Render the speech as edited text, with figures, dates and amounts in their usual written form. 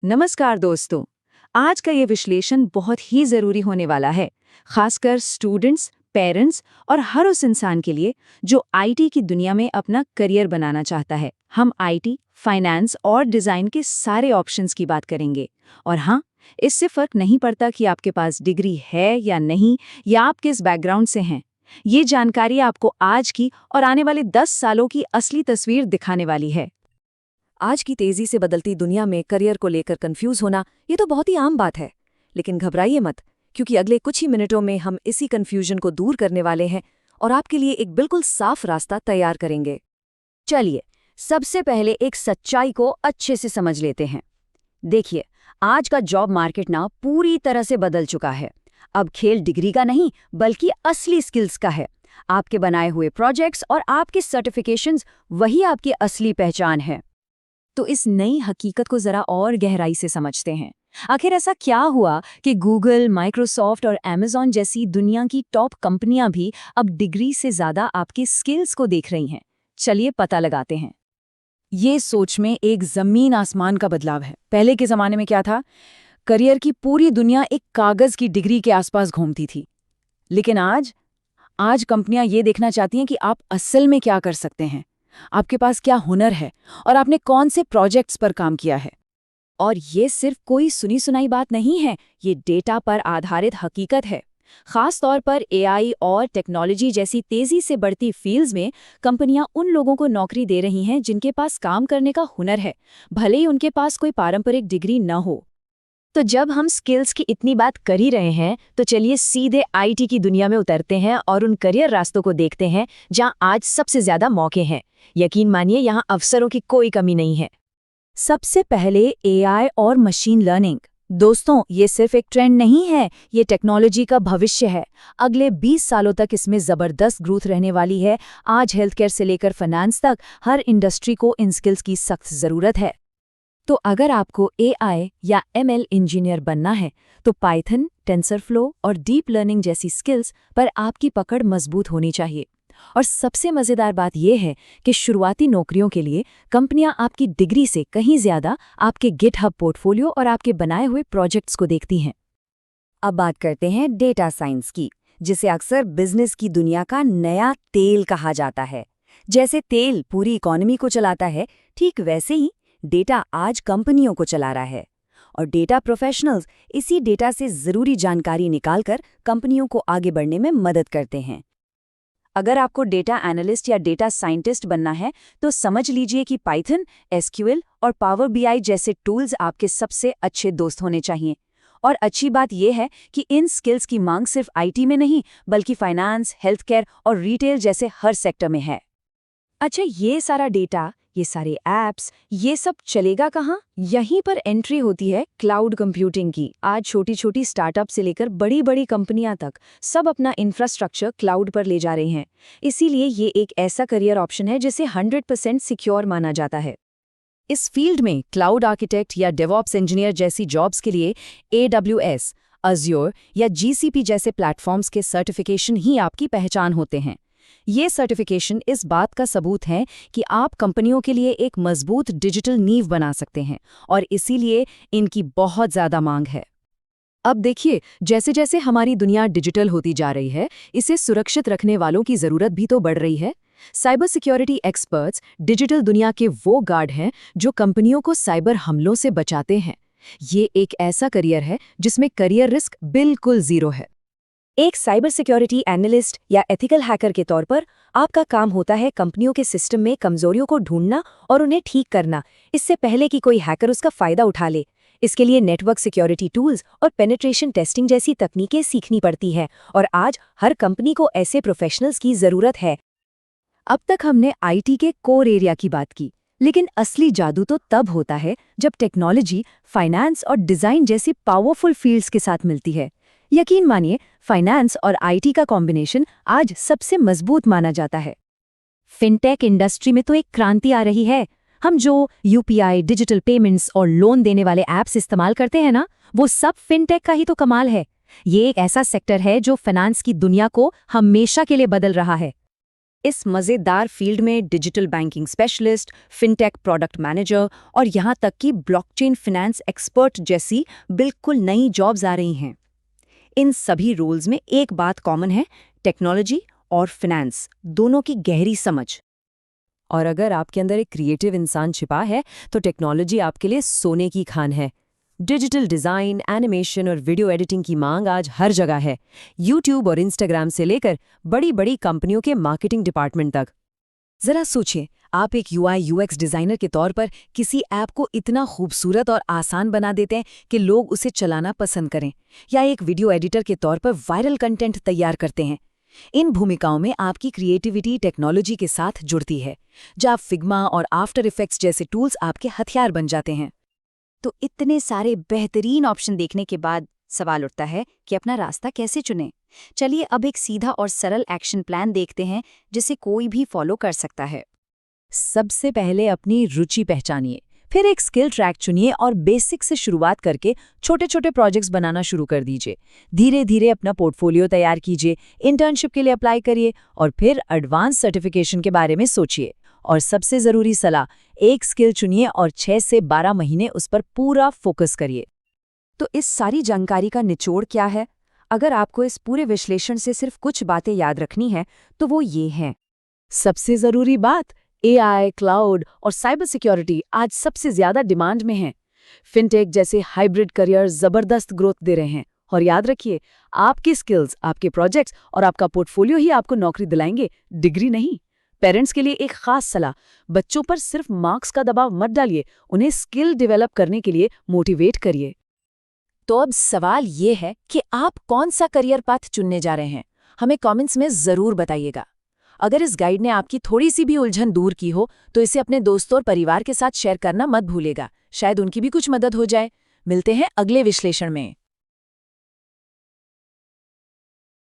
नमस्कार दोस्तों। आज का ये विश्लेषण बहुत ही ज़रूरी होने वाला है, खासकर स्टूडेंट्स, पेरेंट्स और हर उस इंसान के लिए जो आईटी की दुनिया में अपना करियर बनाना चाहता है। हम आईटी, फाइनेंस और डिज़ाइन के सारे ऑप्शंस की बात करेंगे। और हाँ, इससे फ़र्क नहीं पड़ता कि आपके पास डिग्री है या नहीं, या आप किस बैकग्राउंड से हैं। ये जानकारी आपको आज की और आने वाले 10 सालों की असली तस्वीर दिखाने वाली है। आज की तेजी से बदलती दुनिया में करियर को लेकर कंफ्यूज होना ये तो बहुत ही आम बात है। लेकिन घबराइए मत, क्योंकि अगले कुछ ही मिनटों में हम इसी कंफ्यूजन को दूर करने वाले हैं और आपके लिए एक बिल्कुल साफ रास्ता तैयार करेंगे। चलिए, सबसे पहले एक सच्चाई को अच्छे से समझ लेते हैं। देखिए, आज का जॉब मार्केट ना पूरी तरह से बदल चुका है। अब खेल डिग्री का नहीं, बल्कि असली स्किल्स का है। आपके बनाए हुए प्रोजेक्ट्स और आपके सर्टिफिकेशंस वही आपकी असली पहचान है। तो इस नई हकीकत को जरा और गहराई से समझते हैं। आखिर ऐसा क्या हुआ कि गूगल, माइक्रोसॉफ्ट और अमेज़न जैसी दुनिया की टॉप कंपनियां भी अब डिग्री से ज्यादा आपके स्किल्स को देख रही हैं? चलिए पता लगाते हैं। ये सोच में एक जमीन आसमान का बदलाव है। पहले के जमाने में क्या था? करियर की पूरी दुनिया एक कागज की डिग्री के आसपास घूमती थी। लेकिन आज आज कंपनियां ये देखना चाहती हैं कि आप असल में क्या कर सकते हैं, आपके पास क्या हुनर है और आपने कौन से प्रोजेक्ट्स पर काम किया है। और ये सिर्फ कोई सुनी सुनाई बात नहीं है, ये डेटा पर आधारित हकीकत है। खास तौर पर एआई और टेक्नोलॉजी जैसी तेजी से बढ़ती फील्ड्स में कंपनियां उन लोगों को नौकरी दे रही हैं जिनके पास काम करने का हुनर है, भले ही उनके पास कोई पारंपरिक डिग्री न हो। तो जब हम स्किल्स की इतनी बात कर ही रहे हैं, तो चलिए सीधे आईटी की दुनिया में उतरते हैं और उन करियर रास्तों को देखते हैं जहां आज सबसे ज्यादा मौके हैं। यकीन मानिए, यहां अवसरों की कोई कमी नहीं है। सबसे पहले एआई और मशीन लर्निंग। दोस्तों, ये सिर्फ एक ट्रेंड नहीं है, ये टेक्नोलॉजी का भविष्य है। अगले 20 सालों तक इसमें जबरदस्त ग्रोथ रहने वाली है। आज हेल्थ केयर से लेकर फाइनेंस तक हर इंडस्ट्री को इन स्किल्स की सख्त जरूरत है। तो अगर आपको एआई या एमएल इंजीनियर बनना है, तो पाइथन, टेंसरफ्लो और डीप लर्निंग जैसी स्किल्स पर आपकी पकड़ मजबूत होनी चाहिए। और सबसे मज़ेदार बात यह है कि शुरुआती नौकरियों के लिए कंपनियां आपकी डिग्री से कहीं ज़्यादा आपके गिटहब पोर्टफोलियो और आपके बनाए हुए प्रोजेक्ट्स को देखती हैं। अब बात करते हैं डेटा साइंस की, जिसे अक्सर बिजनेस की दुनिया का नया तेल कहा जाता है। जैसे तेल पूरी इकोनॉमी को चलाता है, ठीक वैसे ही डेटा आज कंपनियों को चला रहा है। और डेटा प्रोफेशनल्स इसी डेटा से ज़रूरी जानकारी निकालकर कंपनियों को आगे बढ़ने में मदद करते हैं। अगर आपको डेटा एनालिस्ट या डेटा साइंटिस्ट बनना है, तो समझ लीजिए कि पाइथन, एसक्यूएल और पावर बीआई जैसे टूल्स आपके सबसे अच्छे दोस्त होने चाहिए। और अच्छी बात यह है कि इन स्किल्स की मांग सिर्फ आईटी में नहीं, बल्कि फाइनेंस, हेल्थ केयर और रिटेल जैसे हर सेक्टर में है। अच्छा, ये सारा डेटा, ये सारे ऐप्स, ये सब चलेगा कहाँ? यहीं पर एंट्री होती है क्लाउड कंप्यूटिंग की। आज छोटी छोटी स्टार्टअप से लेकर बड़ी बड़ी कंपनियां तक सब अपना इंफ्रास्ट्रक्चर क्लाउड पर ले जा रहे हैं। इसीलिए ये एक ऐसा करियर ऑप्शन है जिसे 100% सिक्योर माना जाता है। इस फील्ड में क्लाउड आर्किटेक्ट या डेवऑप्स इंजीनियर जैसी जॉब्स के लिए AWS, अज्योर या GCP जैसे प्लेटफॉर्म्स के सर्टिफिकेशन ही आपकी पहचान होते हैं। ये सर्टिफिकेशन इस बात का सबूत है कि आप कंपनियों के लिए एक मजबूत डिजिटल नींव बना सकते हैं, और इसीलिए इनकी बहुत ज़्यादा मांग है। अब देखिए, जैसे जैसे हमारी दुनिया डिजिटल होती जा रही है, इसे सुरक्षित रखने वालों की ज़रूरत भी तो बढ़ रही है। साइबर सिक्योरिटी एक्सपर्ट्स डिजिटल दुनिया के वो गार्ड हैं जो कंपनियों को साइबर हमलों से बचाते हैं। ये एक ऐसा करियर है जिसमें करियर रिस्क बिल्कुल ज़ीरो है। एक साइबर सिक्योरिटी एनालिस्ट या एथिकल हैकर के तौर पर आपका काम होता है कंपनियों के सिस्टम में कमजोरियों को ढूंढना और उन्हें ठीक करना, इससे पहले कि कोई हैकर उसका फायदा उठा ले। इसके लिए नेटवर्क सिक्योरिटी टूल्स और पेनिट्रेशन टेस्टिंग जैसी तकनीकें सीखनी पड़ती है, और आज हर कंपनी को ऐसे प्रोफेशनल्स की जरूरत है। अब तक हमने आईटी के कोर एरिया की बात की, लेकिन असली जादू तो तब होता है जब टेक्नोलॉजी, फाइनेंस और डिजाइन जैसी पावरफुल फील्ड्स के साथ मिलती है। यकीन मानिए, फाइनेंस और आईटी का कॉम्बिनेशन आज सबसे मजबूत माना जाता है। फिनटेक इंडस्ट्री में तो एक क्रांति आ रही है। हम जो यूपीआई, डिजिटल पेमेंट्स और लोन देने वाले ऐप्स इस्तेमाल करते हैं ना, वो सब फिनटेक का ही तो कमाल है। ये एक ऐसा सेक्टर है जो फाइनेंस की दुनिया को हमेशा के लिए बदल रहा है। इस मज़ेदार फील्ड में digital banking specialist, fintech product manager और यहाँ तक कि ब्लॉकचेन फिनेंस एक्सपर्ट जैसी बिल्कुल नई जॉब्स आ रही हैं। इन सभी रोल्स में एक बात कॉमन है, टेक्नोलॉजी और फिनेंस दोनों की गहरी समझ। और अगर आपके अंदर एक क्रिएटिव इंसान छिपा है तो टेक्नोलॉजी आपके लिए सोने की खान है। डिजिटल डिज़ाइन, एनिमेशन और वीडियो एडिटिंग की मांग आज हर जगह है, यूट्यूब और इंस्टाग्राम से लेकर बड़ी बड़ी कंपनियों के मार्केटिंग डिपार्टमेंट तक। जरा सोचिए, आप एक यूआई यूएक्स डिज़ाइनर के तौर पर किसी ऐप को इतना खूबसूरत और आसान बना देते हैं कि लोग उसे चलाना पसंद करें, या एक वीडियो एडिटर के तौर पर वायरल कंटेंट तैयार करते हैं। इन भूमिकाओं में आपकी क्रिएटिविटी टेक्नोलॉजी के साथ जुड़ती है, जब फिग्मा और आफ्टर इफेक्ट्स जैसे टूल्स आपके हथियार बन जाते हैं। तो इतने सारे बेहतरीन ऑप्शन देखने के बाद सवाल उठता है कि अपना रास्ता कैसे चुनें। चलिए अब एक सीधा और सरल एक्शन प्लान देखते हैं जिसे कोई भी फॉलो कर सकता है। सबसे पहले अपनी रुचि पहचानिए, फिर एक स्किल ट्रैक चुनिए और बेसिक से शुरुआत करके छोटे छोटे प्रोजेक्ट्स बनाना शुरू कर दीजिए। धीरे धीरे अपना पोर्टफोलियो तैयार कीजिए, इंटर्नशिप के लिए अप्लाई करिए और फिर एडवांस सर्टिफिकेशन के बारे में सोचिए। और सबसे ज़रूरी सलाह, एक स्किल चुनिए और 6 से 12 महीने उस पर पूरा फोकस करिए। तो इस सारी जानकारी का निचोड़ क्या है? अगर आपको इस पूरे विश्लेषण से सिर्फ कुछ बातें याद रखनी है तो वो ये हैं। सबसे ज़रूरी बात, एआई, क्लाउड और साइबर सिक्योरिटी आज सबसे ज़्यादा डिमांड में हैं। फिनटेक जैसे हाइब्रिड करियर ज़बरदस्त ग्रोथ दे रहे हैं। और याद रखिए, आपकी स्किल्स, आपके प्रोजेक्ट्स और आपका पोर्टफोलियो ही आपको नौकरी दिलाएंगे, डिग्री नहीं। पेरेंट्स के लिए एक खास सलाह, बच्चों पर सिर्फ मार्क्स का दबाव मत डालिए, उन्हें स्किल डेवलप करने के लिए मोटिवेट करिए। तो अब सवाल ये है कि आप कौन सा करियर पाथ चुनने जा रहे हैं? हमें कमेंट्स में ज़रूर बताइएगा। अगर इस गाइड ने आपकी थोड़ी सी भी उलझन दूर की हो तो इसे अपने दोस्तों और परिवार के साथ शेयर करना मत भूलेगा, शायद उनकी भी कुछ मदद हो जाए। मिलते हैं अगले विश्लेषण में।